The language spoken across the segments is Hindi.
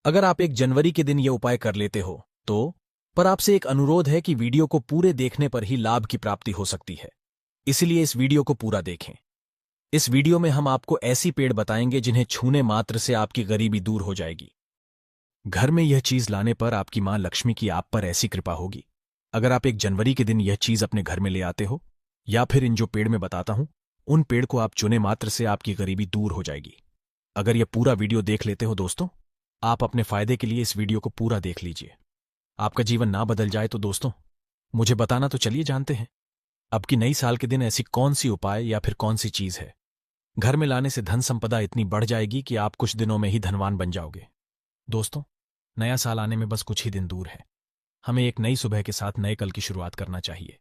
अगर आप 1 जनवरी के दिन ये उपाय कर लेते हो तो पर आपसे एक अनुरोध है कि वीडियो को पूरे देखने पर ही लाभ की प्राप्ति हो सकती है। इसलिए इस वीडियो को पूरा देखें। इस वीडियो में हम आपको ऐसी पेड़ बताएंगे जिन्हें छूने मात्र से आपकी गरीबी दूर हो जाएगी। घर में यह चीज लाने पर आपकी मां लक्ष्मी की आप पर ऐसी कृपा होगी। अगर आप 1 जनवरी के दिन यह चीज अपने घर में ले आते हो या फिर इन जो पेड़ में बताता हूं उन पेड़ को आप चुने मात्र से आपकी गरीबी दूर हो जाएगी। अगर यह पूरा वीडियो देख लेते हो दोस्तों, आप अपने फायदे के लिए इस वीडियो को पूरा देख लीजिए। आपका जीवन ना बदल जाए तो दोस्तों मुझे बताना, तो चलिए जानते हैं अब की नई साल के दिन ऐसी कौन सी उपाय या फिर कौन सी चीज है घर में लाने से धन संपदा इतनी बढ़ जाएगी कि आप कुछ दिनों में ही धनवान बन जाओगे। दोस्तों, नया साल आने में बस कुछ ही दिन दूर है। हमें एक नई सुबह के साथ नए कल की शुरुआत करना चाहिए।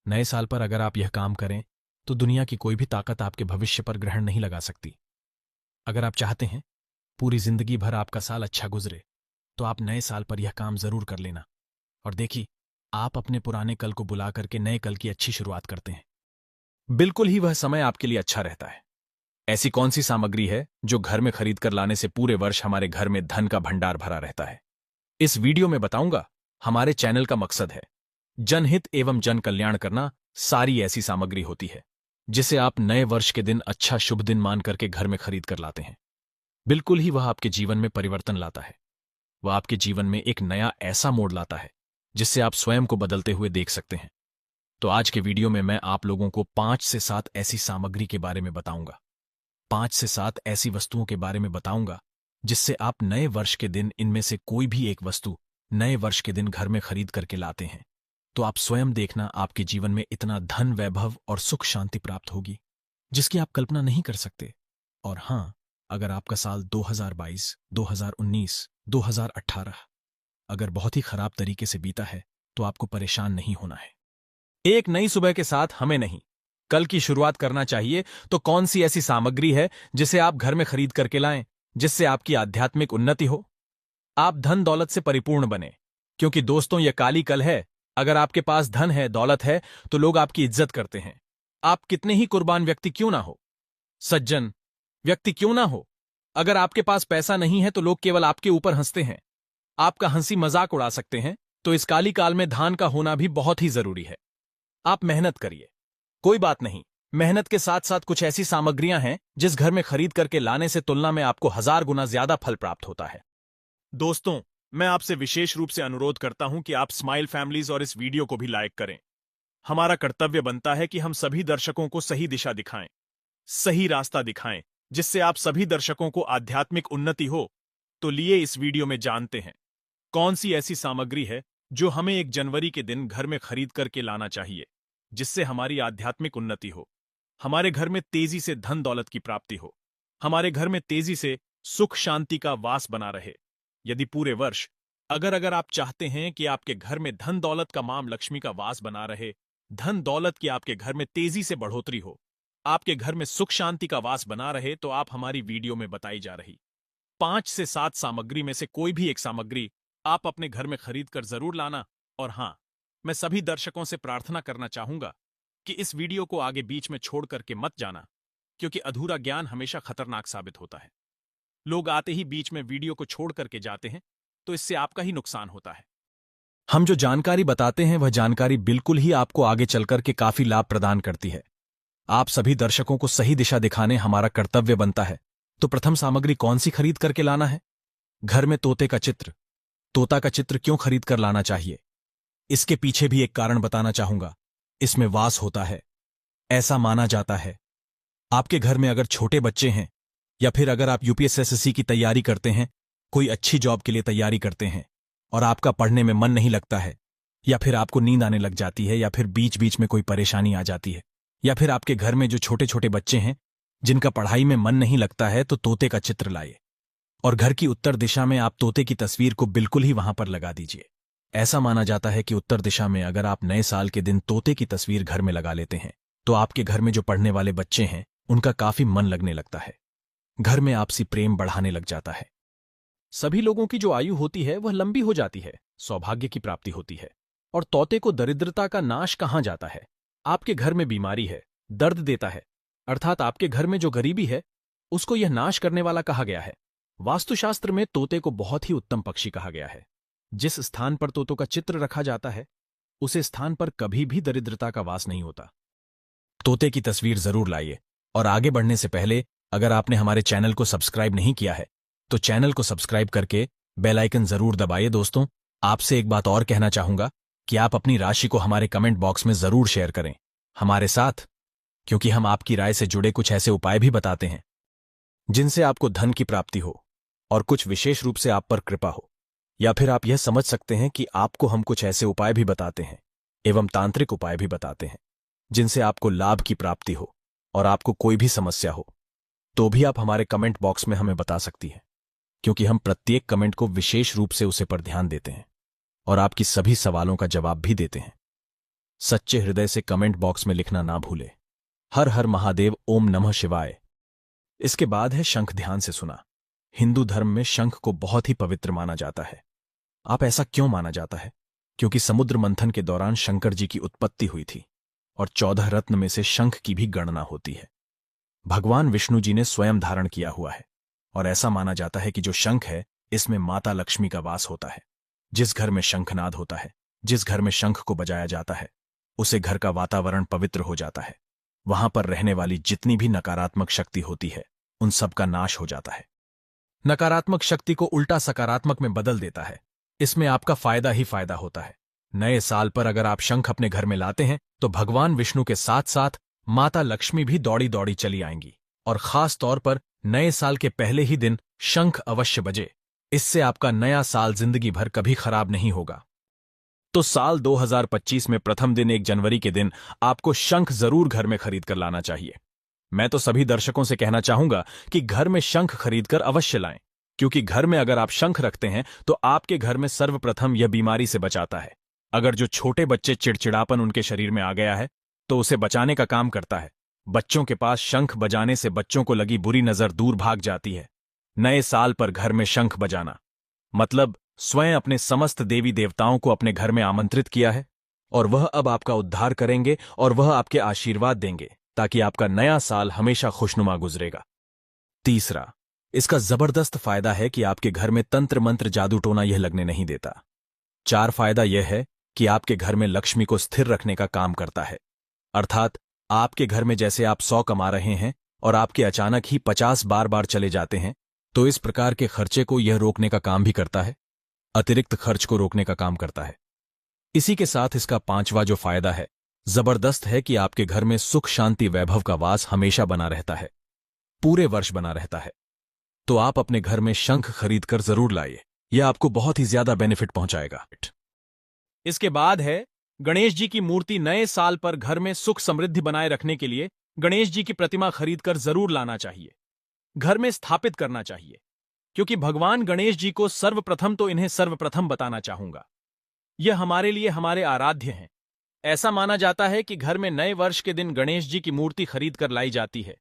नए साल पर अगर आप यह काम करें तो दुनिया की कोई भी ताकत आपके भविष्य पर ग्रहण नहीं लगा सकती। अगर आप चाहते हैं पूरी जिंदगी भर आपका साल अच्छा गुजरे तो आप नए साल पर यह काम जरूर कर लेना और देखिए आप अपने पुराने कल को बुला करके नए कल की अच्छी शुरुआत करते हैं। बिल्कुल ही वह समय आपके लिए अच्छा रहता है। ऐसी कौन सी सामग्री है जो घर में खरीद कर लाने से पूरे वर्ष हमारे घर में धन का भंडार भरा रहता है? इस वीडियो में बताऊंगा। हमारे चैनल का मकसद है जनहित एवं जन कल्याण करना। सारी ऐसी सामग्री होती है जिसे आप नए वर्ष के दिन अच्छा शुभ दिन मान करके घर में खरीद कर लाते हैं। बिल्कुल ही वह आपके जीवन में परिवर्तन लाता है। वह आपके जीवन में एक नया ऐसा मोड़ लाता है जिससे आप स्वयं को बदलते हुए देख सकते हैं। तो आज के वीडियो में मैं आप लोगों को 5 से 7 ऐसी सामग्री के बारे में बताऊंगा। 5 से 7 ऐसी वस्तुओं के बारे में बताऊंगा जिससे आप नए वर्ष के दिन इनमें से कोई भी एक वस्तु नए वर्ष के दिन घर में खरीद करके लाते हैं तो आप स्वयं देखना आपके जीवन में इतना धन, वैभव और सुख शांति प्राप्त होगी जिसकी आप कल्पना नहीं कर सकते। और हां, अगर आपका साल 2022, 2019, 2018 अगर बहुत ही खराब तरीके से बीता है तो आपको परेशान नहीं होना है। एक नई सुबह के साथ हमें नहीं, कल की शुरुआत करना चाहिए। तो कौन सी ऐसी सामग्री है जिसे आप घर में खरीद करके लाएं जिससे आपकी आध्यात्मिक उन्नति हो, आप धन दौलत से परिपूर्ण बने? क्योंकि दोस्तों यह काली कल है। अगर आपके पास धन है, दौलत है तो लोग आपकी इज्जत करते हैं। आप कितने ही कुर्बान व्यक्ति क्यों ना हो, सज्जन व्यक्ति क्यों ना हो, अगर आपके पास पैसा नहीं है तो लोग केवल आपके ऊपर हंसते हैं, आपका हंसी मजाक उड़ा सकते हैं। तो इस काली काल में दान का होना भी बहुत ही जरूरी है। आप मेहनत करिए, कोई बात नहीं। मेहनत के साथ साथ कुछ ऐसी सामग्रियां हैं जिस घर में खरीद करके लाने से तुलना में आपको 1000 गुना ज्यादा फल प्राप्त होता है। दोस्तों, मैं आपसे विशेष रूप से अनुरोध करता हूं कि आप स्माइल फैमिलीज और इस वीडियो को भी लाइक करें। हमारा कर्तव्य बनता है कि हम सभी दर्शकों को सही दिशा दिखाएं, सही रास्ता दिखाएं, जिससे आप सभी दर्शकों को आध्यात्मिक उन्नति हो। तो लिए इस वीडियो में जानते हैं कौन सी ऐसी सामग्री है जो हमें 1 जनवरी के दिन घर में खरीद करके लाना चाहिए जिससे हमारी आध्यात्मिक उन्नति हो, हमारे घर में तेजी से धन दौलत की प्राप्ति हो, हमारे घर में तेजी से सुख शांति का वास बना रहे। यदि पूरे वर्ष अगर आप चाहते हैं कि आपके घर में धन दौलत का मां लक्ष्मी का वास बना रहे, धन दौलत की आपके घर में तेजी से बढ़ोतरी हो, आपके घर में सुख शांति का वास बना रहे, तो आप हमारी वीडियो में बताई जा रही 5 से 7 सामग्री में से कोई भी एक सामग्री आप अपने घर में खरीद कर जरूर लाना। और हां, मैं सभी दर्शकों से प्रार्थना करना चाहूंगा कि इस वीडियो को आगे बीच में छोड़ करके मत जाना, क्योंकि अधूरा ज्ञान हमेशा खतरनाक साबित होता है। लोग आते ही बीच में वीडियो को छोड़ करके जाते हैं तो इससे आपका ही नुकसान होता है। हम जो जानकारी बताते हैं वह जानकारी बिल्कुल ही आपको आगे चलकर के काफी लाभ प्रदान करती है। आप सभी दर्शकों को सही दिशा दिखाने हमारा कर्तव्य बनता है। तो प्रथम सामग्री कौन सी खरीद करके लाना है? घर में तोते का चित्र। तोता का चित्र क्यों खरीद कर लाना चाहिए, इसके पीछे भी एक कारण बताना चाहूंगा। इसमें वास होता है, ऐसा माना जाता है। आपके घर में अगर छोटे बच्चे हैं या फिर अगर आप यूपीएससी की तैयारी करते हैं, कोई अच्छी जॉब के लिए तैयारी करते हैं और आपका पढ़ने में मन नहीं लगता है, या फिर आपको नींद आने लग जाती है, या फिर बीच बीच में कोई परेशानी आ जाती है, या फिर आपके घर में जो छोटे छोटे बच्चे हैं जिनका पढ़ाई में मन नहीं लगता है, तो तोते का चित्र लाइए और घर की उत्तर दिशा में आप तोते की तस्वीर को बिल्कुल ही वहां पर लगा दीजिए। ऐसा माना जाता है कि उत्तर दिशा में अगर आप नए साल के दिन तोते की तस्वीर घर में लगा लेते हैं तो आपके घर में जो पढ़ने वाले बच्चे हैं उनका काफी मन लगने लगता है, घर में आपसी प्रेम बढ़ाने लग जाता है। सभी लोगों की जो आयु होती है वह लंबी हो जाती है, सौभाग्य की प्राप्ति होती है। और तोते को दरिद्रता का नाश कहां जाता है? आपके घर में बीमारी है, दर्द देता है, अर्थात आपके घर में जो गरीबी है उसको यह नाश करने वाला कहा गया है। वास्तुशास्त्र में तोते को बहुत ही उत्तम पक्षी कहा गया है। जिस स्थान पर तोतों का चित्र रखा जाता है, उसे स्थान पर कभी भी दरिद्रता का वास नहीं होता। तोते की तस्वीर जरूर लाइए। और आगे बढ़ने से पहले अगर आपने हमारे चैनल को सब्सक्राइब नहीं किया है तो चैनल को सब्सक्राइब करके बेल आइकन जरूर दबाइए। दोस्तों, आपसे एक बात और कहना चाहूंगा कि आप अपनी राशि को हमारे कमेंट बॉक्स में जरूर शेयर करें हमारे साथ, क्योंकि हम आपकी राय से जुड़े कुछ ऐसे उपाय भी बताते हैं जिनसे आपको धन की प्राप्ति हो और कुछ विशेष रूप से आप पर कृपा हो। या फिर आप यह समझ सकते हैं कि आपको हम कुछ ऐसे उपाय भी बताते हैं एवं तांत्रिक उपाय भी बताते हैं जिनसे आपको लाभ की प्राप्ति हो और आपको कोई भी समस्या हो तो भी आप हमारे कमेंट बॉक्स में हमें बता सकती हैं, क्योंकि हम प्रत्येक कमेंट को विशेष रूप से उसे पर ध्यान देते हैं और आपकी सभी सवालों का जवाब भी देते हैं। सच्चे हृदय से कमेंट बॉक्स में लिखना ना भूले। हर हर महादेव, ओम नमः शिवाय। इसके बाद है शंख। ध्यान से सुना। हिंदू धर्म में शंख को बहुत ही पवित्र माना जाता है। आप ऐसा क्यों माना जाता है? क्योंकि समुद्र मंथन के दौरान शंकर जी की उत्पत्ति हुई थी और 14 रत्न में से शंख की भी गणना होती है। भगवान विष्णु जी ने स्वयं धारण किया हुआ है और ऐसा माना जाता है कि जो शंख है, इसमें माता लक्ष्मी का वास होता है। जिस घर में शंखनाद होता है, जिस घर में शंख को बजाया जाता है, उसे घर का वातावरण पवित्र हो जाता है। वहां पर रहने वाली जितनी भी नकारात्मक शक्ति होती है, उन सब का नाश हो जाता है। नकारात्मक शक्ति को उल्टा सकारात्मक में बदल देता है। इसमें आपका फायदा ही फायदा होता है। नए साल पर अगर आप शंख अपने घर में लाते हैं तो भगवान विष्णु के साथ साथ माता लक्ष्मी भी दौड़ी दौड़ी चली आएंगी। और खास तौर पर नए साल के पहले ही दिन शंख अवश्य बजे। इससे आपका नया साल जिंदगी भर कभी खराब नहीं होगा। तो साल 2025 में प्रथम दिन 1 जनवरी के दिन आपको शंख जरूर घर में खरीद कर लाना चाहिए। मैं तो सभी दर्शकों से कहना चाहूंगा कि घर में शंख खरीदकर अवश्य लाएं, क्योंकि घर में अगर आप शंख रखते हैं तो आपके घर में सर्वप्रथम यह बीमारी से बचाता है। अगर जो छोटे बच्चे चिड़चिड़ापन उनके शरीर में आ गया है तो उसे बचाने का काम करता है। बच्चों के पास शंख बजाने से बच्चों को लगी बुरी नजर दूर भाग जाती है। नए साल पर घर में शंख बजाना मतलब स्वयं अपने समस्त देवी देवताओं को अपने घर में आमंत्रित किया है और वह अब आपका उद्धार करेंगे और वह आपके आशीर्वाद देंगे ताकि आपका नया साल हमेशा खुशनुमा गुजरेगा। तीसरा, इसका जबरदस्त फायदा है कि आपके घर में तंत्र मंत्र जादू टोना यह लगने नहीं देता। 4 फायदा यह है कि आपके घर में लक्ष्मी को स्थिर रखने का काम करता है। अर्थात आपके घर में जैसे आप 100 कमा रहे हैं और आपके अचानक ही 50 बार बार चले जाते हैं, तो इस प्रकार के खर्चे को यह रोकने का काम भी करता है, अतिरिक्त खर्च को रोकने का काम करता है। इसी के साथ इसका 5वां जो फायदा है, जबरदस्त है कि आपके घर में सुख शांति वैभव का वास हमेशा बना रहता है, पूरे वर्ष बना रहता है। तो आप अपने घर में शंख खरीदकर जरूर लाइए, यह आपको बहुत ही ज्यादा बेनिफिट पहुंचाएगा। इसके बाद है गणेश जी की मूर्ति। नए साल पर घर में सुख समृद्धि बनाए रखने के लिए गणेश जी की प्रतिमा खरीदकर जरूर लाना चाहिए, घर में स्थापित करना चाहिए, क्योंकि भगवान गणेश जी को सर्वप्रथम तो इन्हें सर्वप्रथम बताना चाहूंगा, यह हमारे लिए हमारे आराध्य हैं। ऐसा माना जाता है कि घर में नए वर्ष के दिन गणेश जी की मूर्ति खरीद कर लाई जाती है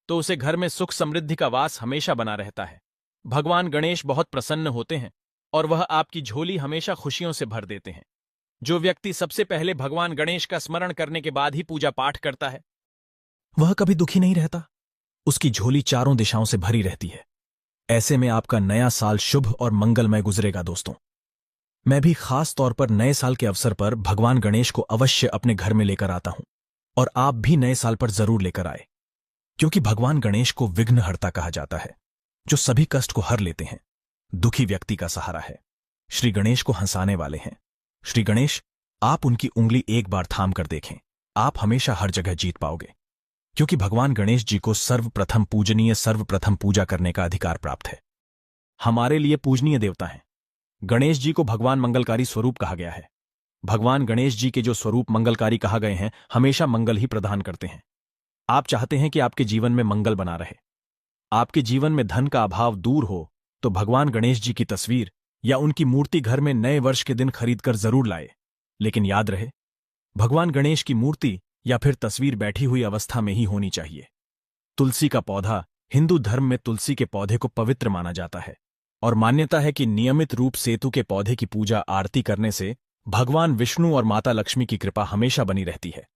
तो उसे घर में सुख समृद्धि का वास हमेशा बना रहता है। भगवान गणेश बहुत प्रसन्न होते हैं और वह आपकी झोली हमेशा खुशियों से भर देते हैं। जो व्यक्ति सबसे पहले भगवान गणेश का स्मरण करने के बाद ही पूजा पाठ करता है, वह कभी दुखी नहीं रहता। उसकी झोली चारों दिशाओं से भरी रहती है। ऐसे में आपका नया साल शुभ और मंगलमय गुजरेगा। दोस्तों, मैं भी खास तौर पर नए साल के अवसर पर भगवान गणेश को अवश्य अपने घर में लेकर आता हूं और आप भी नए साल पर जरूर लेकर आए, क्योंकि भगवान गणेश को विघ्नहर्ता कहा जाता है, जो सभी कष्ट को हर लेते हैं, दुखी व्यक्ति का सहारा है, श्री गणेश को हंसाने वाले हैं। श्री गणेश, आप उनकी उंगली एक बार थाम कर देखें, आप हमेशा हर जगह जीत पाओगे, क्योंकि भगवान गणेश जी को सर्वप्रथम पूजनीय, सर्वप्रथम पूजा करने का अधिकार प्राप्त है। हमारे लिए पूजनीय देवता हैं। गणेश जी को भगवान मंगलकारी स्वरूप कहा गया है। भगवान गणेश जी के जो स्वरूप मंगलकारी कहा गए हैं, हमेशा मंगल ही प्रदान करते हैं। आप चाहते हैं कि आपके जीवन में मंगल बना रहे, आपके जीवन में धन का अभाव दूर हो, तो भगवान गणेश जी की तस्वीर या उनकी मूर्ति घर में नए वर्ष के दिन खरीदकर जरूर लाए। लेकिन याद रहे, भगवान गणेश की मूर्ति या फिर तस्वीर बैठी हुई अवस्था में ही होनी चाहिए। तुलसी का पौधा, हिंदू धर्म में तुलसी के पौधे को पवित्र माना जाता है और मान्यता है कि नियमित रूप सेतु के पौधे की पूजा आरती करने से भगवान विष्णु और माता लक्ष्मी की कृपा हमेशा बनी रहती है।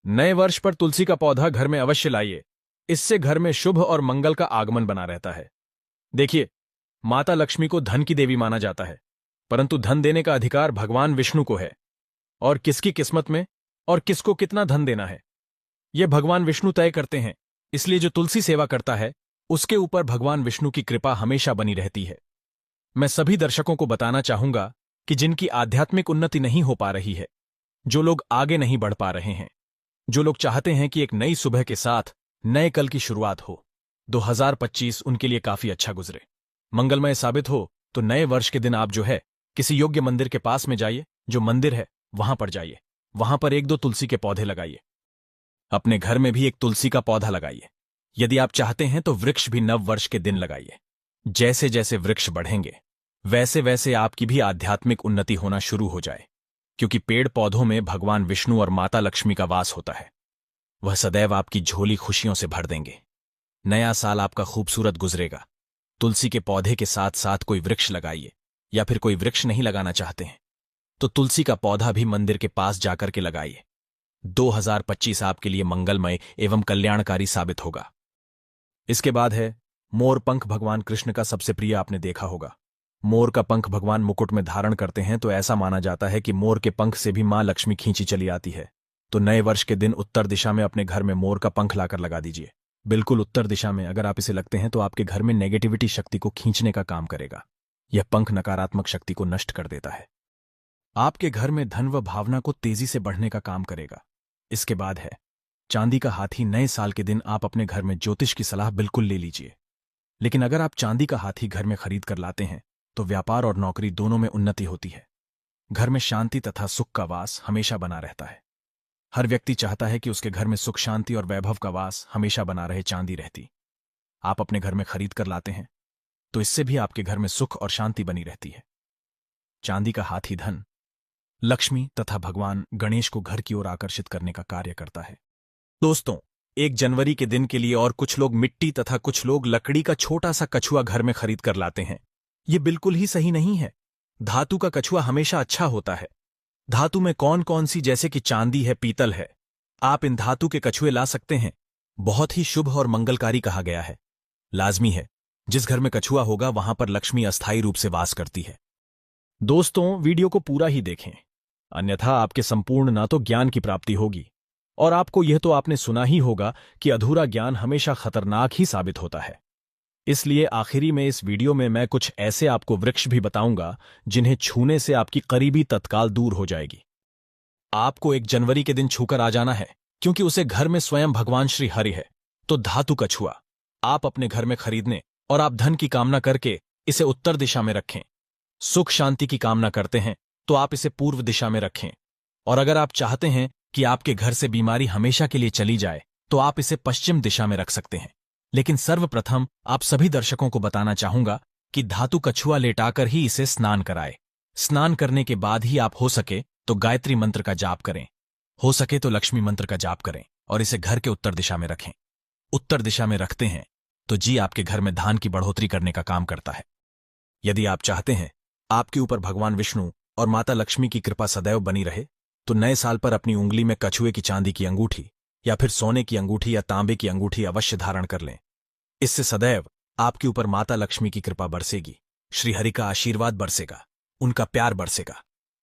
नए वर्ष पर तुलसी का पौधा घर में अवश्य लाइए, इससे घर में शुभ और मंगल का आगमन बना रहता है। देखिए, माता लक्ष्मी को धन की देवी माना जाता है, परंतु धन देने का अधिकार भगवान विष्णु को है। और किसकी किस्मत में और किसको कितना धन देना है, यह भगवान विष्णु तय करते हैं। इसलिए जो तुलसी सेवा करता है उसके ऊपर भगवान विष्णु की कृपा हमेशा बनी रहती है। मैं सभी दर्शकों को बताना चाहूंगा कि जिनकी आध्यात्मिक उन्नति नहीं हो पा रही है, जो लोग आगे नहीं बढ़ पा रहे हैं, जो लोग चाहते हैं कि एक नई सुबह के साथ नए कल की शुरुआत हो, 2025 उनके लिए काफी अच्छा गुजरे, मंगलमय साबित हो, तो नए वर्ष के दिन आप जो है किसी योग्य मंदिर के पास में जाइए, जो मंदिर है वहां पर जाइए, वहां पर 1-2 तुलसी के पौधे लगाइए। अपने घर में भी एक तुलसी का पौधा लगाइए। यदि आप चाहते हैं तो वृक्ष भी नव वर्ष के दिन लगाइए। जैसे जैसे वृक्ष बढ़ेंगे वैसे वैसे आपकी भी आध्यात्मिक उन्नति होना शुरू हो जाए, क्योंकि पेड़ पौधों में भगवान विष्णु और माता लक्ष्मी का वास होता है। वह सदैव आपकी झोली खुशियों से भर देंगे। नया साल आपका खूबसूरत गुजरेगा। तुलसी के पौधे के साथ साथ कोई वृक्ष लगाइए, या फिर कोई वृक्ष नहीं लगाना चाहते हैं तो तुलसी का पौधा भी मंदिर के पास जाकर के लगाइए। 2025 आपके लिए मंगलमय एवं कल्याणकारी साबित होगा। इसके बाद है मोर पंख। भगवान कृष्ण का सबसे प्रिय आपने देखा होगा। मोर का पंख भगवान मुकुट में धारण करते हैं तो ऐसा माना जाता है कि मोर के पंख से भी मां लक्ष्मी खींची चली आती है। तो नए वर्ष के दिन उत्तर दिशा में अपने घर में मोर का पंख लाकर लगा दीजिए। बिल्कुल उत्तर दिशा में अगर आप इसे लगते हैं तो आपके घर में नेगेटिविटी शक्ति को खींचने का काम करेगा। यह पंख नकारात्मक शक्ति को नष्ट कर देता है। आपके घर में धन व भावना को तेजी से बढ़ने का काम करेगा। इसके बाद है चांदी का हाथी। नए साल के दिन आप अपने घर में ज्योतिष की सलाह बिल्कुल ले लीजिए, लेकिन अगर आप चांदी का हाथी घर में खरीद कर लाते हैं तो व्यापार और नौकरी दोनों में उन्नति होती है। घर में शांति तथा सुख का वास हमेशा बना रहता है। हर व्यक्ति चाहता है कि उसके घर में सुख, शांति और वैभव का वास हमेशा बना रहे, चांदी रहती। आप अपने घर में खरीद कर लाते हैं तो इससे भी आपके घर में सुख और शांति बनी रहती है। चांदी का हाथी धन, लक्ष्मी तथा भगवान गणेश को घर की ओर आकर्षित करने का कार्य करता है। दोस्तों, 1 जनवरी के दिन के लिए और कुछ लोग मिट्टी तथा कुछ लोग लकड़ी का छोटा सा कछुआ घर में खरीद कर लाते हैं। ये बिल्कुल ही सही नहीं है। धातु का कछुआ हमेशा अच्छा होता है। धातु में कौन कौन सी, जैसे कि चांदी है, पीतल है, आप इन धातु के कछुए ला सकते हैं। बहुत ही शुभ और मंगलकारी कहा गया है। लाजमी है जिस घर में कछुआ होगा वहां पर लक्ष्मी अस्थायी रूप से वास करती है। दोस्तों, वीडियो को पूरा ही देखें, अन्यथा आपके संपूर्ण ना तो ज्ञान की प्राप्ति होगी और आपको यह तो आपने सुना ही होगा कि अधूरा ज्ञान हमेशा खतरनाक ही साबित होता है। इसलिए आखिरी में इस वीडियो में मैं कुछ ऐसे आपको वृक्ष भी बताऊंगा जिन्हें छूने से आपकी करीबी तत्काल दूर हो जाएगी। आपको 1 जनवरी के दिन छूकर आ जाना है, क्योंकि उसे घर में स्वयं भगवान श्री हरि है। तो धातु कछुआ आप अपने घर में खरीदने और आप धन की कामना करके इसे उत्तर दिशा में रखें। सुख शांति की कामना करते हैं तो आप इसे पूर्व दिशा में रखें। और अगर आप चाहते हैं कि आपके घर से बीमारी हमेशा के लिए चली जाए तो आप इसे पश्चिम दिशा में रख सकते हैं। लेकिन सर्वप्रथम आप सभी दर्शकों को बताना चाहूंगा कि धातु कछुआ लेटाकर ही इसे स्नान कराए। स्नान करने के बाद ही आप हो सके तो गायत्री मंत्र का जाप करें, हो सके तो लक्ष्मी मंत्र का जाप करें और इसे घर के उत्तर दिशा में रखें। उत्तर दिशा में रखते हैं तो जी आपके घर में धान की बढ़ोतरी करने का काम करता है। यदि आप चाहते हैं आपके ऊपर भगवान विष्णु और माता लक्ष्मी की कृपा सदैव बनी रहे तो नए साल पर अपनी उंगली में कछुए की चांदी की अंगूठी या फिर सोने की अंगूठी या तांबे की अंगूठी अवश्य धारण कर लें। इससे सदैव आपके ऊपर माता लक्ष्मी की कृपा बरसेगी, श्रीहरि का आशीर्वाद बरसेगा, उनका प्यार बरसेगा।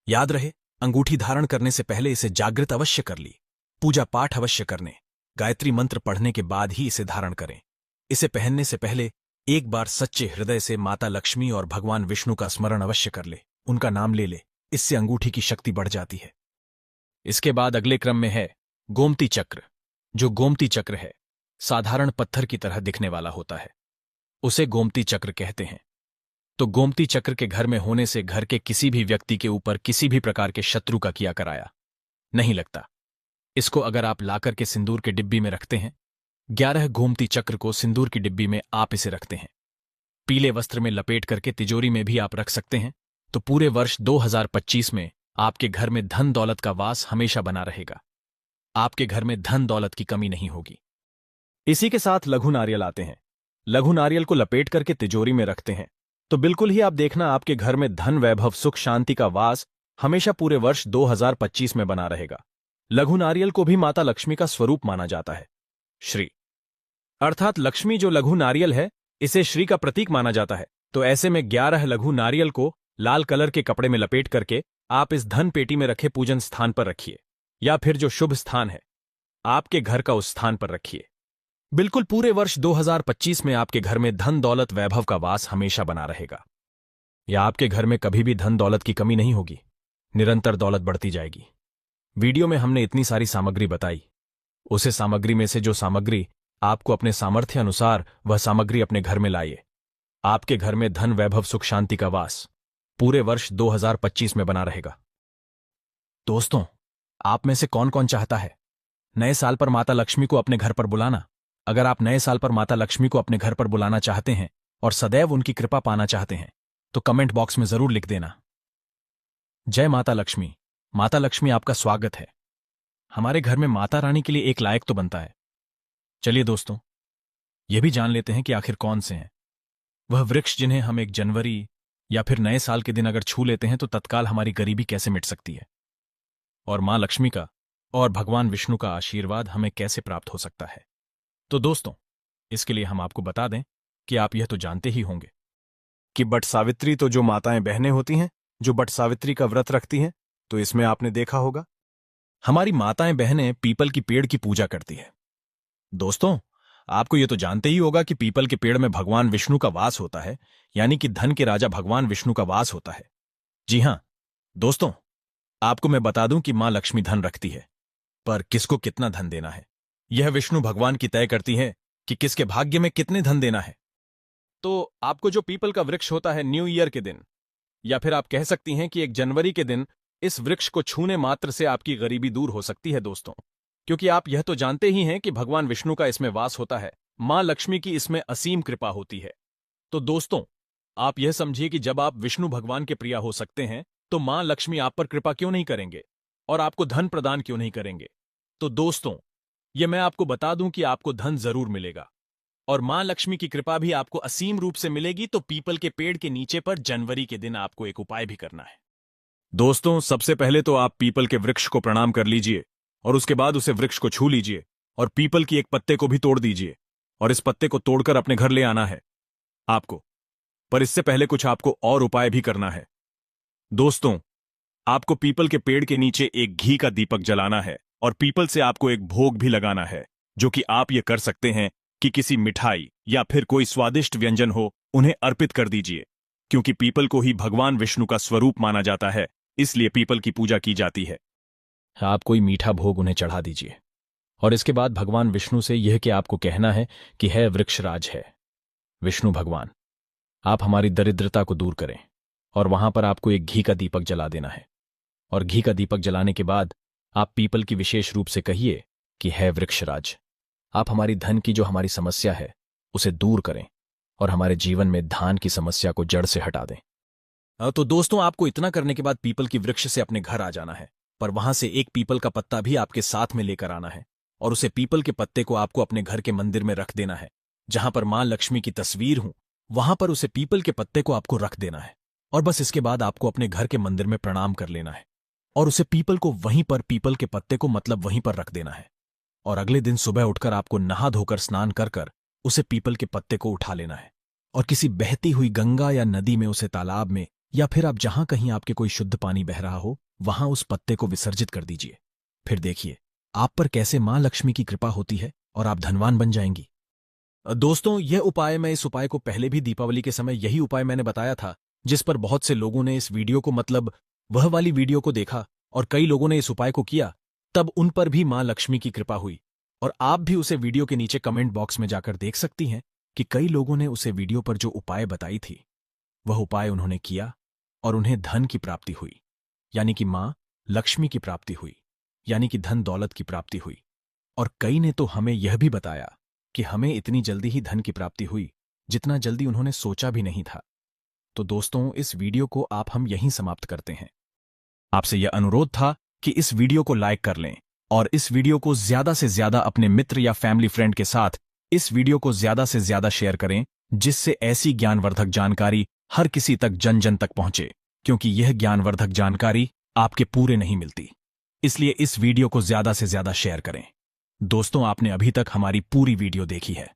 याद रहे, अंगूठी धारण करने से पहले इसे जागृत अवश्य कर ली, पूजा पाठ अवश्य करने, गायत्री मंत्र पढ़ने के बाद ही इसे धारण करें। इसे पहनने से पहले एक बार सच्चे हृदय से माता लक्ष्मी और भगवान विष्णु का स्मरण अवश्य कर ले, उनका नाम ले ले। इससे अंगूठी की शक्ति बढ़ जाती है। इसके बाद अगले क्रम में है गोमती चक्र। जो गोमती चक्र है साधारण पत्थर की तरह दिखने वाला होता है, उसे गोमती चक्र कहते हैं। तो गोमती चक्र के घर में होने से घर के किसी भी व्यक्ति के ऊपर किसी भी प्रकार के शत्रु का किया कराया नहीं लगता। इसको अगर आप लाकर के सिंदूर के डिब्बी में रखते हैं, 11 गोमती चक्र को सिंदूर की डिब्बी में आप इसे रखते हैं, पीले वस्त्र में लपेट करके तिजोरी में भी आप रख सकते हैं, तो पूरे वर्ष 2025 में आपके घर में धन दौलत का वास हमेशा बना रहेगा। आपके घर में धन दौलत की कमी नहीं होगी। इसी के साथ लघु नारियल आते हैं। लघु नारियल को लपेट करके तिजोरी में रखते हैं तो बिल्कुल ही आप देखना आपके घर में धन, वैभव, सुख, शांति का वास हमेशा पूरे वर्ष 2025 में बना रहेगा। लघु नारियल को भी माता लक्ष्मी का स्वरूप माना जाता है। श्री अर्थात लक्ष्मी जो लघु नारियल है, इसे श्री का प्रतीक माना जाता है। तो ऐसे में 11 लघु नारियल को लाल कलर के कपड़े में लपेट करके आप इस धन पेटी में रखे पूजन स्थान पर रखिए, या फिर जो शुभ स्थान है आपके घर का उस स्थान पर रखिए। बिल्कुल पूरे वर्ष 2025 में आपके घर में धन दौलत वैभव का वास हमेशा बना रहेगा, या आपके घर में कभी भी धन दौलत की कमी नहीं होगी, निरंतर दौलत बढ़ती जाएगी। वीडियो में हमने इतनी सारी सामग्री बताई, उसे सामग्री में से जो सामग्री आपको अपने सामर्थ्य अनुसार वह सामग्री अपने घर में लाइए। आपके घर में धन वैभव सुख शांति का वास पूरे वर्ष 2025 में बना रहेगा। दोस्तों, आप में से कौन कौन चाहता है नए साल पर माता लक्ष्मी को अपने घर पर बुलाना? अगर आप नए साल पर माता लक्ष्मी को अपने घर पर बुलाना चाहते हैं और सदैव उनकी कृपा पाना चाहते हैं तो कमेंट बॉक्स में जरूर लिख देना, जय माता लक्ष्मी। माता लक्ष्मी आपका स्वागत है। हमारे घर में माता रानी के लिए एक लायक तो बनता है। चलिए दोस्तों, यह भी जान लेते हैं कि आखिर कौन से हैं वह वृक्ष जिन्हें हम 1 जनवरी या फिर नए साल के दिन अगर छू लेते हैं तो तत्काल हमारी गरीबी कैसे मिट सकती है, और मां लक्ष्मी का और भगवान विष्णु का आशीर्वाद हमें कैसे प्राप्त हो सकता है। तो दोस्तों, इसके लिए हम आपको बता दें कि आप यह तो जानते ही होंगे कि बट सावित्री तो जो माताएं बहनें होती हैं जो बट सावित्री का व्रत रखती हैं, तो इसमें आपने देखा होगा हमारी माताएं बहनें पीपल की पेड़ की पूजा करती है। दोस्तों, आपको यह तो जानते ही होगा कि पीपल के पेड़ में भगवान विष्णु का वास होता है, यानी कि धन के राजा भगवान विष्णु का वास होता है। जी हां दोस्तों, आपको मैं बता दूं कि मां लक्ष्मी धन रखती है, पर किसको कितना धन देना है यह विष्णु भगवान की तय करती है कि किसके भाग्य में कितने धन देना है। तो आपको जो पीपल का वृक्ष होता है न्यू ईयर के दिन, या फिर आप कह सकती हैं कि 1 जनवरी के दिन इस वृक्ष को छूने मात्र से आपकी गरीबी दूर हो सकती है दोस्तों, क्योंकि आप यह तो जानते ही हैं कि भगवान विष्णु का इसमें वास होता है, मां लक्ष्मी की इसमें असीम कृपा होती है। तो दोस्तों, आप यह समझिए कि जब आप विष्णु भगवान के प्रिया हो सकते हैं तो मां लक्ष्मी आप पर कृपा क्यों नहीं करेंगे और आपको धन प्रदान क्यों नहीं करेंगे। तो दोस्तों, यह मैं आपको बता दूं कि आपको धन जरूर मिलेगा और मां लक्ष्मी की कृपा भी आपको असीम रूप से मिलेगी। तो पीपल के पेड़ के नीचे पर जनवरी के दिन आपको एक उपाय भी करना है। दोस्तों, सबसे पहले तो आप पीपल के वृक्ष को प्रणाम कर लीजिए और उसके बाद उसे वृक्ष को छू लीजिए और पीपल की एक पत्ते को भी तोड़ दीजिए और इस पत्ते को तोड़कर अपने घर ले आना है आपको। पर इससे पहले कुछ आपको और उपाय भी करना है। दोस्तों, आपको पीपल के पेड़ के नीचे एक घी का दीपक जलाना है और पीपल से आपको एक भोग भी लगाना है, जो कि आप ये कर सकते हैं कि किसी मिठाई या फिर कोई स्वादिष्ट व्यंजन हो उन्हें अर्पित कर दीजिए, क्योंकि पीपल को ही भगवान विष्णु का स्वरूप माना जाता है, इसलिए पीपल की पूजा की जाती है। आप कोई मीठा भोग उन्हें चढ़ा दीजिए और इसके बाद भगवान विष्णु से यह कि आपको कहना है कि है वृक्षराज है विष्णु भगवान, आप हमारी दरिद्रता को दूर करें, और वहां पर आपको एक घी का दीपक जला देना है। और घी का दीपक जलाने के बाद आप पीपल की विशेष रूप से कहिए कि है वृक्षराज, आप हमारी धन की जो हमारी समस्या है उसे दूर करें और हमारे जीवन में धान की समस्या को जड़ से हटा दें। तो दोस्तों, आपको इतना करने के बाद पीपल की वृक्ष से अपने घर आ जाना है, पर वहां से एक पीपल का पत्ता भी आपके साथ में लेकर आना है और उसे पीपल के पत्ते को आपको अपने घर के मंदिर में रख देना है। जहां पर मां लक्ष्मी की तस्वीर हो वहां पर उसे पीपल के पत्ते को आपको रख देना है और बस इसके बाद आपको अपने घर के मंदिर में प्रणाम कर लेना है और उसे पीपल को वहीं पर पीपल के पत्ते को मतलब वहीं पर रख देना है। और अगले दिन सुबह उठकर आपको नहा धोकर स्नान कर कर उसे पीपल के पत्ते को उठा लेना है और किसी बहती हुई गंगा या नदी में, उसे तालाब में, या फिर आप जहां कहीं आपके कोई शुद्ध पानी बह रहा हो वहां उस पत्ते को विसर्जित कर दीजिए। फिर देखिए आप पर कैसे मां लक्ष्मी की कृपा होती है और आप धनवान बन जाएंगी। दोस्तों, यह उपाय, मैं इस उपाय को पहले भी दीपावली के समय यही उपाय मैंने बताया था, जिस पर बहुत से लोगों ने इस वीडियो को मतलब वह वाली वीडियो को देखा और कई लोगों ने इस उपाय को किया, तब उन पर भी मां लक्ष्मी की कृपा हुई। और आप भी उसे वीडियो के नीचे कमेंट बॉक्स में जाकर देख सकती हैं कि कई लोगों ने उसे वीडियो पर जो उपाय बताई थी वह उपाय उन्होंने किया और उन्हें धन की प्राप्ति हुई, यानी कि मां लक्ष्मी की प्राप्ति हुई, यानी कि धन दौलत की प्राप्ति हुई। और कई ने तो हमें यह भी बताया कि हमें इतनी जल्दी ही धन की प्राप्ति हुई जितना जल्दी उन्होंने सोचा भी नहीं था। तो दोस्तों, इस वीडियो को आप हम यहीं समाप्त करते हैं। आपसे यह अनुरोध था कि इस वीडियो को लाइक कर लें और इस वीडियो को ज्यादा से ज्यादा अपने मित्र या फैमिली फ्रेंड के साथ इस वीडियो को ज्यादा से ज्यादा शेयर करें, जिससे ऐसी ज्ञानवर्धक जानकारी हर किसी तक, जन जन तक पहुंचे, क्योंकि यह ज्ञानवर्धक जानकारी आपके पूरे नहीं मिलती। इसलिए इस वीडियो को ज्यादा से ज्यादा शेयर करें। दोस्तों, आपने अभी तक हमारी पूरी वीडियो देखी है,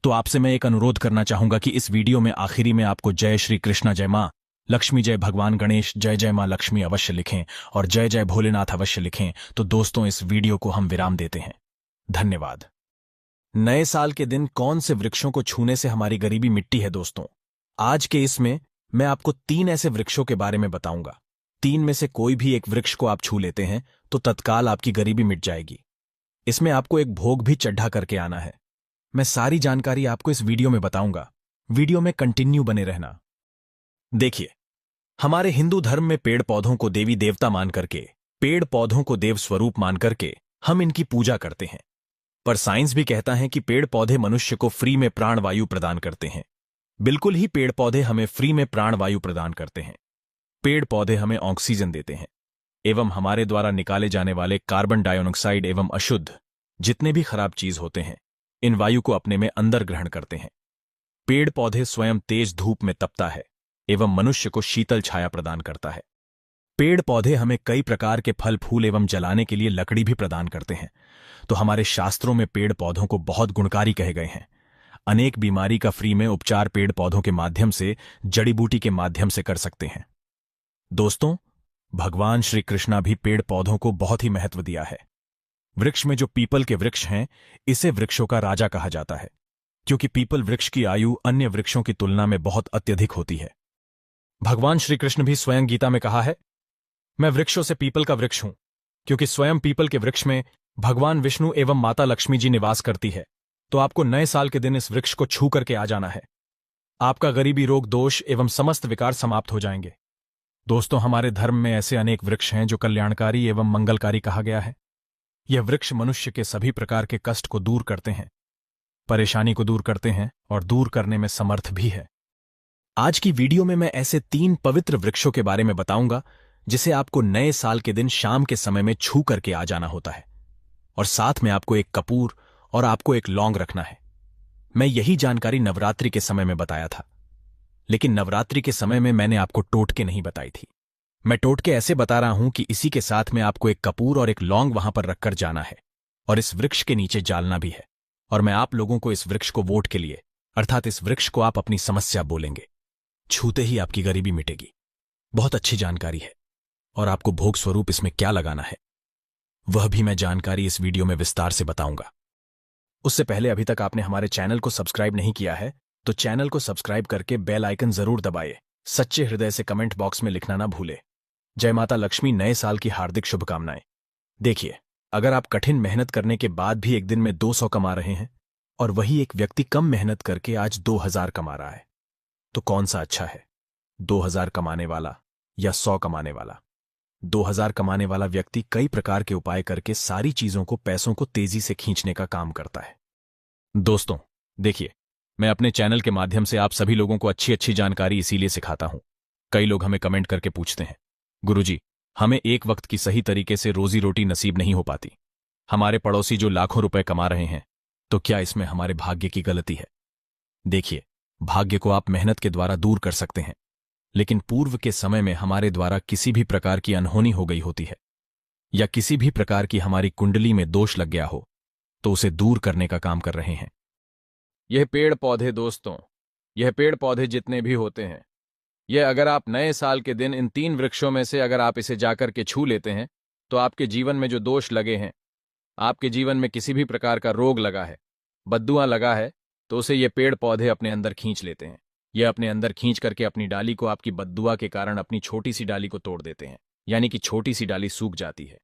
तो आपसे मैं एक अनुरोध करना चाहूंगा कि इस वीडियो में आखिरी में आपको जय श्री कृष्णा, जय मां लक्ष्मी, जय भगवान गणेश, जय जय मां लक्ष्मी अवश्य लिखें और जय जय भोलेनाथ अवश्य लिखें। तो दोस्तों, इस वीडियो को हम विराम देते हैं। धन्यवाद। नए साल के दिन कौन से वृक्षों को छूने से हमारी गरीबी मिटती है? दोस्तों, आज के इसमें मैं आपको 3 ऐसे वृक्षों के बारे में बताऊंगा। 3 में से कोई भी एक वृक्ष को आप छू लेते हैं तो तत्काल आपकी गरीबी मिट जाएगी। इसमें आपको एक भोग भी चढ़ा करके आना है। मैं सारी जानकारी आपको इस वीडियो में बताऊंगा। वीडियो में कंटिन्यू बने रहना। देखिए, हमारे हिंदू धर्म में पेड़ पौधों को देवी देवता मान करके, पेड़ पौधों को देव स्वरूप मान करके हम इनकी पूजा करते हैं। पर साइंस भी कहता है कि पेड़ पौधे मनुष्य को फ्री में प्राणवायु प्रदान करते हैं। बिल्कुल ही, पेड़ पौधे हमें फ्री में प्राणवायु प्रदान करते हैं। पेड़ पौधे हमें ऑक्सीजन देते हैं एवं हमारे द्वारा निकाले जाने वाले कार्बन डाइऑक्साइड एवं अशुद्ध जितने भी खराब चीज होते हैं, इन वायु को अपने में अंदर ग्रहण करते हैं। पेड़ पौधे स्वयं तेज धूप में तपता है एवं मनुष्य को शीतल छाया प्रदान करता है। पेड़ पौधे हमें कई प्रकार के फल फूल एवं जलाने के लिए लकड़ी भी प्रदान करते हैं। तो हमारे शास्त्रों में पेड़ पौधों को बहुत गुणकारी कहे गए हैं। अनेक बीमारी का फ्री में उपचार पेड़ पौधों के माध्यम से, जड़ी बूटी के माध्यम से कर सकते हैं। दोस्तों, भगवान श्री कृष्णा भी पेड़ पौधों को बहुत ही महत्व दिया है। वृक्ष में जो पीपल के वृक्ष हैं, इसे वृक्षों का राजा कहा जाता है, क्योंकि पीपल वृक्ष की आयु अन्य वृक्षों की तुलना में बहुत अत्यधिक होती है। भगवान श्री कृष्ण भी स्वयं गीता में कहा है, मैं वृक्षों से पीपल का वृक्ष हूं, क्योंकि स्वयं पीपल के वृक्ष में भगवान विष्णु एवं माता लक्ष्मी जी निवास करती है। तो आपको नए साल के दिन इस वृक्ष को छू करके आ जाना है। आपका गरीबी, रोग, दोष एवं समस्त विकार समाप्त हो जाएंगे। दोस्तों, हमारे धर्म में ऐसे अनेक वृक्ष हैं जो कल्याणकारी एवं मंगलकारी कहा गया है। यह वृक्ष मनुष्य के सभी प्रकार के कष्ट को दूर करते हैं, परेशानी को दूर करते हैं और दूर करने में समर्थ भी है। आज की वीडियो में मैं ऐसे 3 पवित्र वृक्षों के बारे में बताऊंगा जिसे आपको नए साल के दिन शाम के समय में छू करके आ जाना होता है। और साथ में आपको एक कपूर और आपको एक लौंग रखना है। मैं यही जानकारी नवरात्रि के समय में बताया था, लेकिन नवरात्रि के समय में मैंने आपको टोटके नहीं बताई थी। मैं टोटके ऐसे बता रहा हूं कि इसी के साथ में आपको एक कपूर और एक लौंग वहां पर रखकर जाना है और इस वृक्ष के नीचे जालना भी है। और मैं आप लोगों को इस वृक्ष को वोट के लिए, अर्थात इस वृक्ष को आप अपनी समस्या बोलेंगे, छूते ही आपकी गरीबी मिटेगी। बहुत अच्छी जानकारी है। और आपको भोग स्वरूप इसमें क्या लगाना है, वह भी मैं जानकारी इस वीडियो में विस्तार से बताऊंगा। उससे पहले अभी तक आपने हमारे चैनल को सब्सक्राइब नहीं किया है तो चैनल को सब्सक्राइब करके बेल आइकन जरूर दबाइए। सच्चे हृदय से कमेंट बॉक्स में लिखना ना भूले। जय माता लक्ष्मी, नए साल की हार्दिक शुभकामनाएं। देखिए, अगर आप कठिन मेहनत करने के बाद भी एक दिन में 200 कमा रहे हैं और वही एक व्यक्ति कम मेहनत करके आज 2000 कमा रहा है, तो कौन सा अच्छा है, 2000 कमाने वाला या 100 कमाने वाला? 2000 कमाने वाला व्यक्ति कई प्रकार के उपाय करके सारी चीजों को, पैसों को तेजी से खींचने का काम करता है। दोस्तों, देखिए, मैं अपने चैनल के माध्यम से आप सभी लोगों को अच्छी अच्छी जानकारी इसीलिए सिखाता हूं। कई लोग हमें कमेंट करके पूछते हैं, गुरुजी, हमें एक वक्त की सही तरीके से रोजी रोटी नसीब नहीं हो पाती। हमारे पड़ोसी जो लाखों रुपए कमा रहे हैं, तो क्या इसमें हमारे भाग्य की गलती है? देखिए, भाग्य को आप मेहनत के द्वारा दूर कर सकते हैं, लेकिन पूर्व के समय में हमारे द्वारा किसी भी प्रकार की अनहोनी हो गई होती है या किसी भी प्रकार की हमारी कुंडली में दोष लग गया हो, तो उसे दूर करने का काम कर रहे हैं। यह पेड़ पौधे, दोस्तों, यह पेड़ पौधे जितने भी होते हैं, यह अगर आप नए साल के दिन इन 3 वृक्षों में से अगर आप इसे जाकर के छू लेते हैं, तो आपके जीवन में जो दोष लगे हैं, आपके जीवन में किसी भी प्रकार का रोग लगा है, बद्दुआ लगा है, तो उसे ये पेड़ पौधे अपने अंदर खींच लेते हैं। यह अपने अंदर खींच करके अपनी डाली को, आपकी बद्दुआ के कारण अपनी छोटी सी डाली को तोड़ देते हैं, यानी कि छोटी सी डाली सूख जाती है।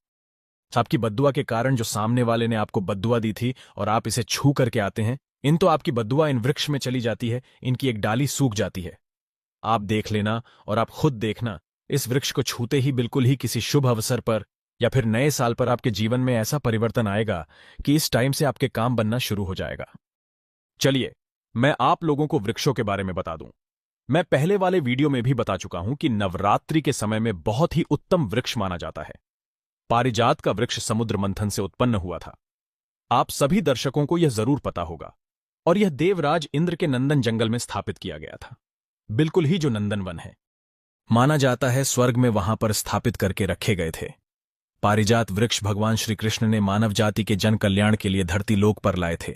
आपकी बद्दुआ के कारण जो सामने वाले ने आपको बद्दुआ दी थी और आप इसे छू करके आते हैं, तो आपकी बद्दुआ इन वृक्ष में चली जाती है, इनकी एक डाली सूख जाती है। आप देख लेना और आप खुद देखना, इस वृक्ष को छूते ही बिल्कुल ही किसी शुभ अवसर पर या फिर नए साल पर आपके जीवन में ऐसा परिवर्तन आएगा कि इस टाइम से आपके काम बनना शुरू हो जाएगा। चलिए, मैं आप लोगों को वृक्षों के बारे में बता दूं। मैं पहले वाले वीडियो में भी बता चुका हूं कि नवरात्रि के समय में बहुत ही उत्तम वृक्ष माना जाता है। पारिजात का वृक्ष समुद्र मंथन से उत्पन्न हुआ था। आप सभी दर्शकों को यह जरूर पता होगा। और यह देवराज इंद्र के नंदन जंगल में स्थापित किया गया था, बिल्कुल ही जो नंदन वन है। माना जाता है स्वर्ग में वहां पर स्थापित करके रखे गए थे। पारिजात वृक्ष भगवान श्री कृष्ण ने मानव जाति के जन कल्याण के लिए धरती लोक पर लाए थे।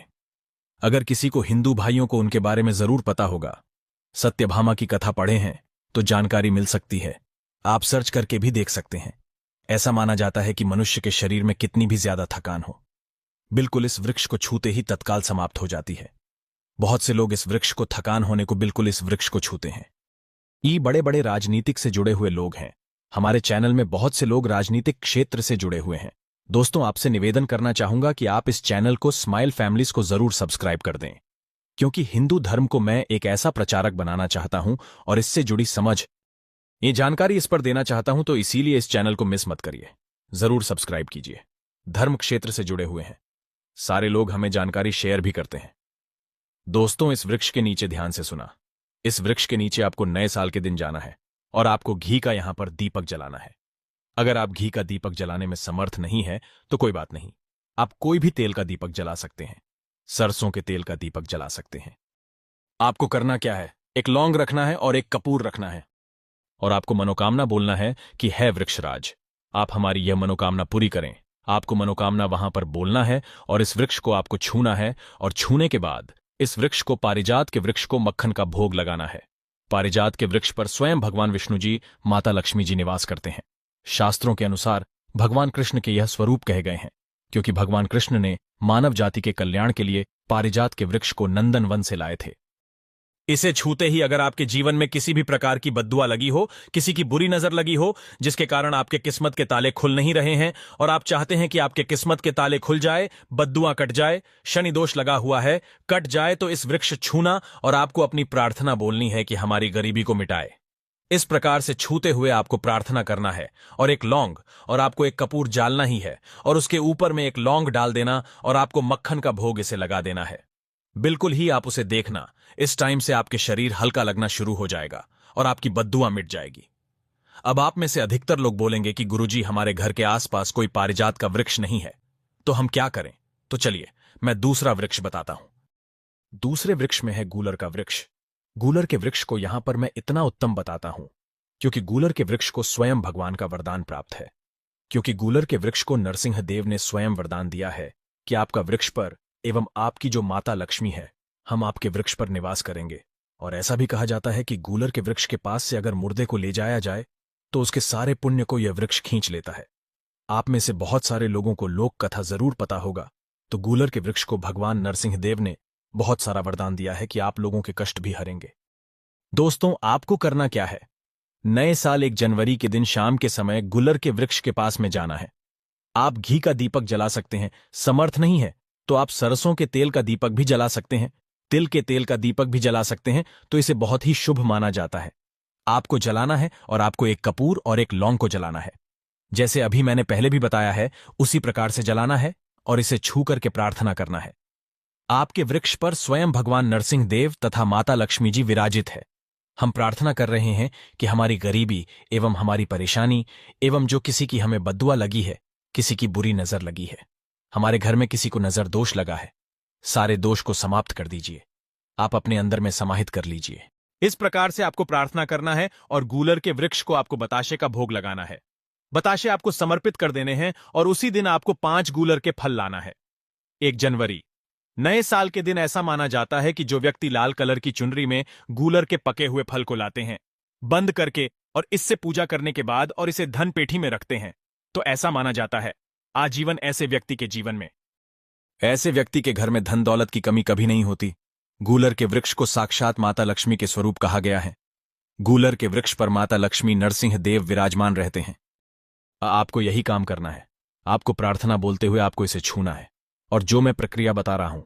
अगर किसी को हिंदू भाइयों को उनके बारे में जरूर पता होगा, सत्यभामा की कथा पढ़े हैं तो जानकारी मिल सकती है। आप सर्च करके भी देख सकते हैं। ऐसा माना जाता है कि मनुष्य के शरीर में कितनी भी ज्यादा थकान हो, बिल्कुल इस वृक्ष को छूते ही तत्काल समाप्त हो जाती है। बहुत से लोग इस वृक्ष को थकान होने को बिल्कुल इस वृक्ष को छूते हैं। बड़े बड़े राजनीतिक से जुड़े हुए लोग हैं। हमारे चैनल में बहुत से लोग राजनीतिक क्षेत्र से जुड़े हुए हैं। दोस्तों, आपसे निवेदन करना चाहूंगा कि आप इस चैनल को स्माइल फैमिलीज को जरूर सब्सक्राइब कर दें, क्योंकि हिंदू धर्म को मैं एक ऐसा प्रचारक बनाना चाहता हूं और इससे जुड़ी ये जानकारी इस पर देना चाहता हूं, तो इसीलिए इस चैनल को मिस मत करिए, जरूर सब्सक्राइब कीजिए। धर्म क्षेत्र से जुड़े हुए हैं सारे लोग हमें जानकारी शेयर भी करते हैं। दोस्तों, इस वृक्ष के नीचे ध्यान से सुना। इस वृक्ष के नीचे आपको नए साल के दिन जाना है और आपको घी का यहां पर दीपक जलाना है। अगर आप घी का दीपक जलाने में समर्थ नहीं है तो कोई बात नहीं, आप कोई भी तेल का दीपक जला सकते हैं। सरसों के तेल का दीपक जला सकते हैं। आपको करना क्या है, एक लौंग रखना है और एक कपूर रखना है, और आपको मनोकामना बोलना है कि है वृक्षराज, आप हमारी यह मनोकामना पूरी करें। आपको मनोकामना वहां पर बोलना है और इस वृक्ष को आपको छूना है, और छूने के बाद इस वृक्ष को, पारिजात के वृक्ष को मक्खन का भोग लगाना है। पारिजात के वृक्ष पर स्वयं भगवान विष्णु जी, माता लक्ष्मी जी निवास करते हैं। शास्त्रों के अनुसार भगवान कृष्ण के यह स्वरूप कहे गए हैं, क्योंकि भगवान कृष्ण ने मानव जाति के कल्याण के लिए पारिजात के वृक्ष को नंदन वन से लाए थे। इसे छूते ही अगर आपके जीवन में किसी भी प्रकार की बद्दुआ लगी हो, किसी की बुरी नजर लगी हो, जिसके कारण आपके किस्मत के ताले खुल नहीं रहे हैं और आप चाहते हैं कि आपके किस्मत के ताले खुल जाए, बद्दुआ कट जाए, शनि दोष लगा हुआ है, कट जाए, तो इस वृक्ष छूना और आपको अपनी प्रार्थना बोलनी है कि हमारी गरीबी को मिटाए। इस प्रकार से छूते हुए आपको प्रार्थना करना है और एक लौंग और आपको एक कपूर जालना ही है और उसके ऊपर में एक लौंग डाल देना और आपको मक्खन का भोग इसे लगा देना है। बिल्कुल ही आप उसे देखना, इस टाइम से आपके शरीर हल्का लगना शुरू हो जाएगा और आपकी बद्दुआ मिट जाएगी। अब आप में से अधिकतर लोग बोलेंगे कि गुरुजी, हमारे घर के आसपास कोई पारिजात का वृक्ष नहीं है, तो हम क्या करें? तो चलिए मैं दूसरा वृक्ष बताता हूं। दूसरे वृक्ष में है गूलर का वृक्ष। गूलर के वृक्ष को यहां पर मैं इतना उत्तम बताता हूं क्योंकि गूलर के वृक्ष को स्वयं भगवान का वरदान प्राप्त है। क्योंकि गूलर के वृक्ष को नरसिंह देव ने स्वयं वरदान दिया है कि आपका वृक्ष पर एवं आपकी जो माता लक्ष्मी है, हम आपके वृक्ष पर निवास करेंगे। और ऐसा भी कहा जाता है कि गूलर के वृक्ष के पास से अगर मुर्दे को ले जाया जाए तो उसके सारे पुण्य को यह वृक्ष खींच लेता है। आप में से बहुत सारे लोगों को लोक कथा जरूर पता होगा, तो गूलर के वृक्ष को भगवान नरसिंह देव ने बहुत सारा वरदान दिया है कि आप लोगों के कष्ट भी हरेंगे। दोस्तों, आपको करना क्या है, नए साल 1 जनवरी के दिन शाम के समय गूलर के वृक्ष के पास में जाना है। आप घी का दीपक जला सकते हैं, समर्थ नहीं है तो आप सरसों के तेल का दीपक भी जला सकते हैं, तिल के तेल का दीपक भी जला सकते हैं, तो इसे बहुत ही शुभ माना जाता है। आपको जलाना है और आपको एक कपूर और एक लौंग को जलाना है। जैसे अभी मैंने पहले भी बताया है, उसी प्रकार से जलाना है और इसे छू करके प्रार्थना करना है। आपके वृक्ष पर स्वयं भगवान नरसिंह देव तथा माता लक्ष्मी जी विराजित है। हम प्रार्थना कर रहे हैं कि हमारी गरीबी एवं हमारी परेशानी एवं जो किसी की हमें बद्दुआ लगी है, किसी की बुरी नजर लगी है, हमारे घर में किसी को नजर दोष लगा है, सारे दोष को समाप्त कर दीजिए, आप अपने अंदर में समाहित कर लीजिए। इस प्रकार से आपको प्रार्थना करना है और गूलर के वृक्ष को आपको बताशे का भोग लगाना है। बताशे आपको समर्पित कर देने हैं और उसी दिन आपको 5 गूलर के फल लाना है। 1 जनवरी नए साल के दिन ऐसा माना जाता है कि जो व्यक्ति लाल कलर की चुनरी में गूलर के पके हुए फल को लाते हैं, बंद करके और इससे पूजा करने के बाद और इसे धन पेटी में रखते हैं, तो ऐसा माना जाता है आजीवन ऐसे व्यक्ति के जीवन में, ऐसे व्यक्ति के घर में धन दौलत की कमी कभी नहीं होती। गूलर के वृक्ष को साक्षात माता लक्ष्मी के स्वरूप कहा गया है। गूलर के वृक्ष पर माता लक्ष्मी नरसिंह देव विराजमान रहते हैं। आपको यही काम करना है। आपको प्रार्थना बोलते हुए आपको इसे छूना है और जो मैं प्रक्रिया बता रहा हूं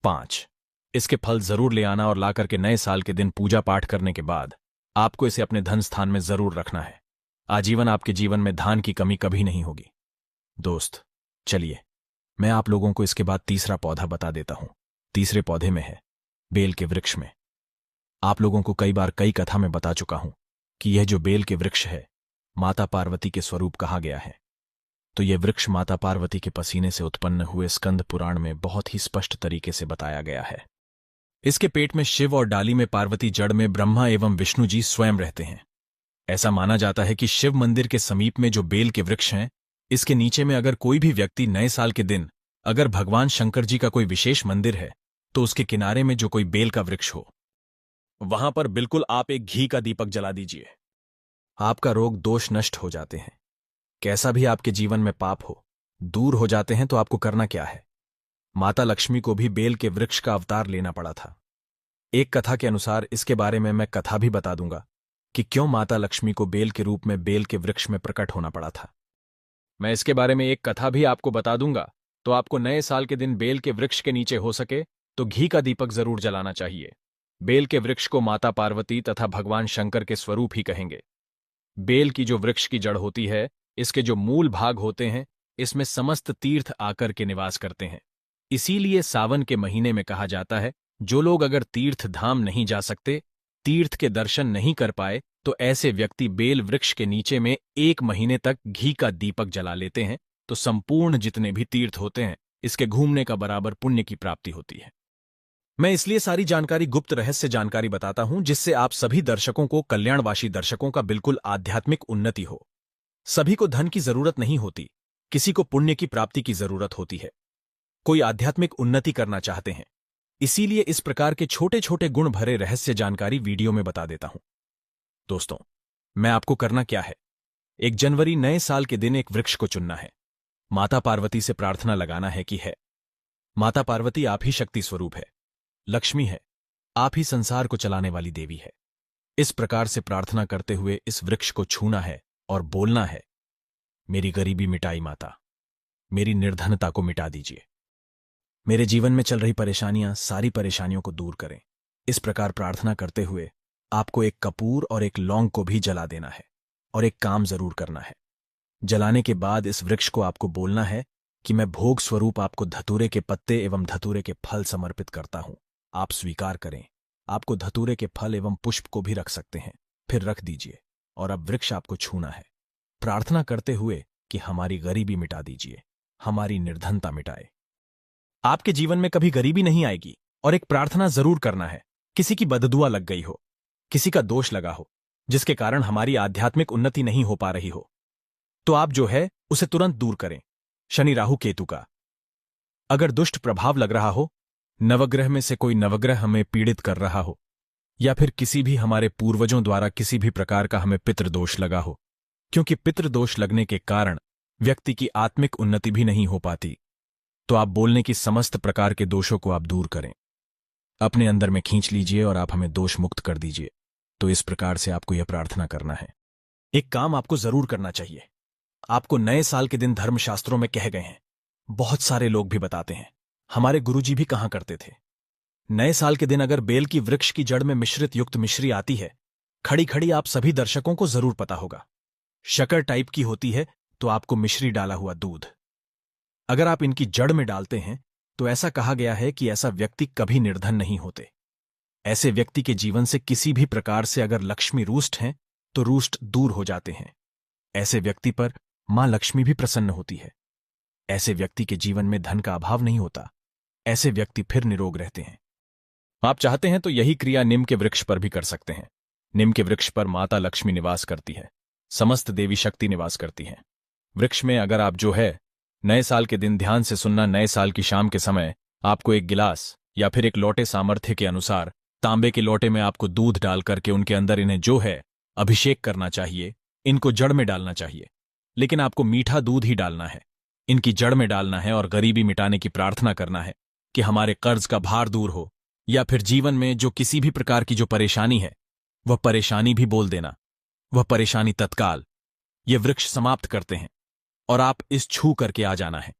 5 इसके फल जरूर ले आना और लाकर के नए साल के दिन पूजा पाठ करने के बाद आपको इसे अपने धन स्थान में जरूर रखना है। आजीवन आपके जीवन में धान की कमी कभी नहीं होगी। दोस्त, चलिए मैं आप लोगों को इसके बाद तीसरा पौधा बता देता हूं। तीसरे पौधे में है बेल के वृक्ष में। आप लोगों को कई बार कई कथा में बता चुका हूं कि यह जो बेल के वृक्ष है, माता पार्वती के स्वरूप कहा गया है। तो यह वृक्ष माता पार्वती के पसीने से उत्पन्न हुए स्कंद पुराण में बहुत ही स्पष्ट तरीके से बताया गया है। इसके पेट में शिव और डाली में पार्वती, जड़ में ब्रह्मा एवं विष्णु जी स्वयं रहते हैं। ऐसा माना जाता है कि शिव मंदिर के समीप में जो बेल के वृक्ष हैं, इसके नीचे में अगर कोई भी व्यक्ति नए साल के दिन अगर भगवान शंकर जी का कोई विशेष मंदिर है तो उसके किनारे में जो कोई बेल का वृक्ष हो, वहां पर बिल्कुल आप एक घी का दीपक जला दीजिए। आपका रोग दोष नष्ट हो जाते हैं। कैसा भी आपके जीवन में पाप हो, दूर हो जाते हैं। तो आपको करना क्या है? माता लक्ष्मी को भी बेल के वृक्ष का अवतार लेना पड़ा था। एक कथा के अनुसार इसके बारे में मैं कथा भी बता दूंगा कि क्यों माता लक्ष्मी को बेल के रूप में बेल के वृक्ष में प्रकट होना पड़ा था। मैं इसके बारे में एक कथा भी आपको बता दूंगा। तो आपको नए साल के दिन बेल के वृक्ष के नीचे हो सके तो घी का दीपक जरूर जलाना चाहिए। बेल के वृक्ष को माता पार्वती तथा भगवान शंकर के स्वरूप ही कहेंगे। बेल की जो वृक्ष की जड़ होती है, इसके जो मूल भाग होते हैं, इसमें समस्त तीर्थ आकर के निवास करते हैं। इसीलिए सावन के महीने में कहा जाता है, जो लोग अगर तीर्थ धाम नहीं जा सकते, तीर्थ के दर्शन नहीं कर पाए, तो ऐसे व्यक्ति बेल वृक्ष के नीचे में 1 महीने तक घी का दीपक जला लेते हैं, तो संपूर्ण जितने भी तीर्थ होते हैं, इसके घूमने का बराबर पुण्य की प्राप्ति होती है। मैं इसलिए सारी जानकारी गुप्त रहस्य जानकारी बताता हूं, जिससे आप सभी दर्शकों को, कल्याणवासी दर्शकों का बिल्कुल आध्यात्मिक उन्नति हो। सभी को धन की जरूरत नहीं होती, किसी को पुण्य की प्राप्ति की जरूरत होती है। कोई आध्यात्मिक उन्नति करना चाहते हैं, इसीलिए इस प्रकार के छोटे छोटे गुण भरे रहस्य जानकारी वीडियो में बता देता हूं। दोस्तों, मैं आपको करना क्या है? 1 जनवरी नए साल के दिन एक वृक्ष को चुनना है। माता पार्वती से प्रार्थना लगाना है कि है माता पार्वती, आप ही शक्ति स्वरूप है, लक्ष्मी है, आप ही संसार को चलाने वाली देवी है। इस प्रकार से प्रार्थना करते हुए इस वृक्ष को छूना है और बोलना है, मेरी गरीबी मिटाई माता, मेरी निर्धनता को मिटा दीजिए, मेरे जीवन में चल रही परेशानियां, सारी परेशानियों को दूर करें। इस प्रकार प्रार्थना करते हुए आपको एक कपूर और एक लौंग को भी जला देना है और एक काम जरूर करना है। जलाने के बाद इस वृक्ष को आपको बोलना है कि मैं भोग स्वरूप आपको धतूरे के पत्ते एवं धतूरे के फल समर्पित करता हूं, आप स्वीकार करें। आपको धतूरे के फल एवं पुष्प को भी रख सकते हैं, फिर रख दीजिए। और अब वृक्ष आपको छूना है, प्रार्थना करते हुए कि हमारी गरीबी मिटा दीजिए, हमारी निर्धनता मिटाए। आपके जीवन में कभी गरीबी नहीं आएगी। और एक प्रार्थना जरूर करना है, किसी की बददुआ लग गई हो, किसी का दोष लगा हो, जिसके कारण हमारी आध्यात्मिक उन्नति नहीं हो पा रही हो, तो आप जो है उसे तुरंत दूर करें। शनि राहु केतु का अगर दुष्ट प्रभाव लग रहा हो, नवग्रह में से कोई नवग्रह हमें पीड़ित कर रहा हो, या फिर किसी भी हमारे पूर्वजों द्वारा किसी भी प्रकार का हमें पितृदोष लगा हो, क्योंकि पितृदोष लगने के कारण व्यक्ति की आत्मिक उन्नति भी नहीं हो पाती, तो आप बोलने की समस्त प्रकार के दोषों को आप दूर करें, अपने अंदर में खींच लीजिए और आप हमें दोष मुक्त कर दीजिए। तो इस प्रकार से आपको यह प्रार्थना करना है। एक काम आपको जरूर करना चाहिए। आपको नए साल के दिन धर्मशास्त्रों में कहे गए हैं, बहुत सारे लोग भी बताते हैं, हमारे गुरुजी भी कहा करते थे, नए साल के दिन अगर बेल की वृक्ष की जड़ में मिश्रित युक्त मिश्री आती है, खड़ी खड़ी, आप सभी दर्शकों को जरूर पता होगा, शक्कर टाइप की होती है, तो आपको मिश्री डाला हुआ दूध अगर आप इनकी जड़ में डालते हैं, तो ऐसा कहा गया है कि ऐसा व्यक्ति कभी निर्धन नहीं होते। ऐसे व्यक्ति के जीवन से किसी भी प्रकार से अगर लक्ष्मी रुष्ट हैं, तो रुष्ट दूर हो जाते हैं। ऐसे व्यक्ति पर मां लक्ष्मी भी प्रसन्न होती है। ऐसे व्यक्ति के जीवन में धन का अभाव नहीं होता। ऐसे व्यक्ति फिर निरोग रहते हैं। आप चाहते हैं तो यही क्रिया नीम के वृक्ष पर भी कर सकते हैं। नीम के वृक्ष पर माता लक्ष्मी निवास करती है, समस्त देवी शक्ति निवास करती हैं। वृक्ष में अगर आप जो है नए साल के दिन ध्यान से सुनना, नए साल की शाम के समय आपको एक गिलास या फिर एक लोटे सामर्थ्य के अनुसार तांबे के लोटे में आपको दूध डाल करके उनके अंदर इन्हें जो है अभिषेक करना चाहिए। इनको जड़ में डालना चाहिए, लेकिन आपको मीठा दूध ही डालना है, इनकी जड़ में डालना है और गरीबी मिटाने की प्रार्थना करना है कि हमारे कर्ज का भार दूर हो, या फिर जीवन में जो किसी भी प्रकार की जो परेशानी है, वह परेशानी भी बोल देना, वह परेशानी तत्काल ये वृक्ष समाप्त करते हैं और आप इस छू करके आ जाना है।